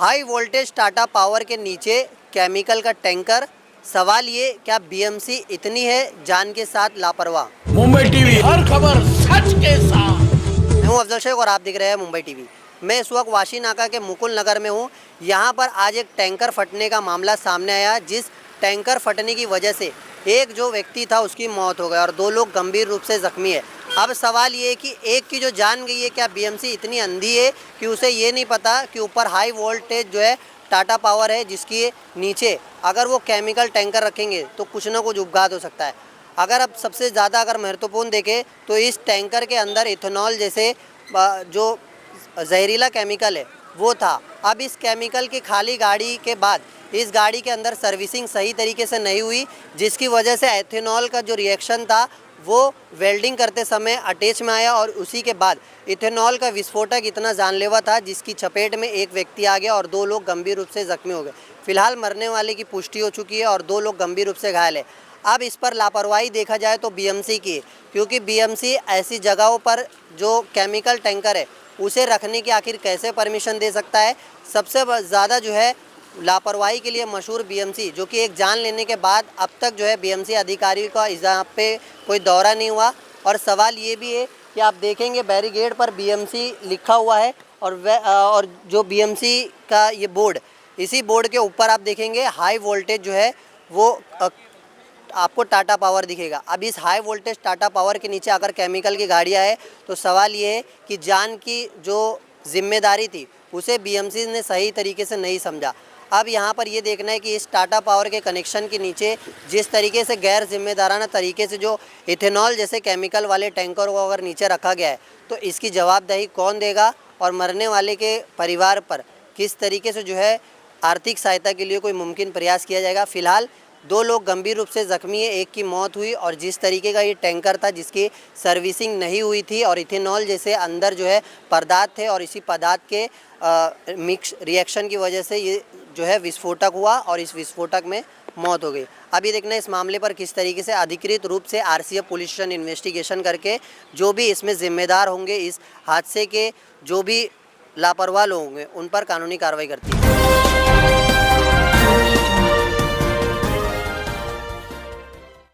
High voltage Tata power के नीचे chemical का टैंकर। सवाल ये, क्या बीएमसी इतनी है जान के साथ लापरवाह? मुंबई टीवी, हर खबर सच के साथ। मैं हूं अफजल शेख और आप देख रहे हैं मुंबई टीवी। मैं इस वक्त वाशी नाका के मुकुल नगर में हूं। यहां पर आज एक टैंकर फटने का मामला सामने आया, जिस टैंकर फटने की वजह से एक जो व्यक्ति था उसकी मौत हो गई और 2 लोग गंभीर रूप से जख्मी है। अब सवाल ये है कि एक की जो जान गई है, क्या बीएमसी इतनी अंधी है कि उसे ये नहीं पता कि ऊपर हाई वोल्टेज जो है टाटा पावर है, जिसकी नीचे अगर वो केमिकल टैंकर रखेंगे तो कुछ ना कुछ उपघात हो सकता है। अगर अब सबसे ज़्यादा अगर महत्वपूर्ण देखें तो इस टैंकर के अंदर इथेनॉल जैसे जो जहरीला केमिकल है वो था। अब इस केमिकल की खाली गाड़ी के बाद इस गाड़ी के अंदर सर्विसिंग सही तरीके से नहीं हुई, जिसकी वजह से एथेनॉल का जो रिएक्शन था वो वेल्डिंग करते समय अटैच में आया और उसी के बाद इथेनॉल का विस्फोटक इतना जानलेवा था जिसकी चपेट में एक व्यक्ति आ गया और 2 लोग गंभीर रूप से जख्मी हो गए। फिलहाल मरने वाले की पुष्टि हो चुकी है और 2 लोग गंभीर रूप से घायल है। अब इस पर लापरवाही देखा जाए तो बीएमसी की, क्योंकि बीएमसी ऐसी जगहों पर जो केमिकल टैंकर है उसे रखने की आखिर कैसे परमिशन दे सकता है। सबसे ज़्यादा जो है लापरवाही के लिए मशहूर बीएमसी, जो कि एक जान लेने के बाद अब तक जो है बीएमसी अधिकारी का यहाँ पे कोई दौरा नहीं हुआ। और सवाल ये भी है कि आप देखेंगे बैरिकेड पर बीएमसी लिखा हुआ है और जो बीएमसी का ये बोर्ड, इसी बोर्ड के ऊपर आप देखेंगे हाई वोल्टेज जो है वो आपको टाटा पावर दिखेगा। अब इस हाई वोल्टेज टाटा पावर के नीचे अगर केमिकल की गाड़ियाँ है तो सवाल ये है कि जान की जो जिम्मेदारी थी उसे बीएमसी ने सही तरीके से नहीं समझा। अब यहाँ पर ये देखना है कि इस टाटा पावर के कनेक्शन के नीचे जिस तरीके से गैर जिम्मेदाराना तरीके से जो इथेनॉल जैसे केमिकल वाले टैंकर को अगर नीचे रखा गया है तो इसकी जवाबदेही कौन देगा और मरने वाले के परिवार पर किस तरीके से जो है आर्थिक सहायता के लिए कोई मुमकिन प्रयास किया जाएगा। फिलहाल 2 लोग गंभीर रूप से जख्मी है, एक की मौत हुई और जिस तरीके का ये टैंकर था जिसकी सर्विसिंग नहीं हुई थी और इथेनॉल जैसे अंदर जो है पदार्थ थे और इसी पदार्थ के मिक्स रिएक्शन की वजह से ये जो है विस्फोटक हुआ और इस विस्फोटक में मौत हो गई। अभी देखना इस मामले पर किस तरीके से अधिकृत रूप से आरसीएफ पुलिस स्टेशन इन्वेस्टिगेशन करके जो भी इसमें जिम्मेदार होंगे, इस हादसे के जो भी लापरवाह लोग होंगे उन पर कानूनी कार्रवाई करती है।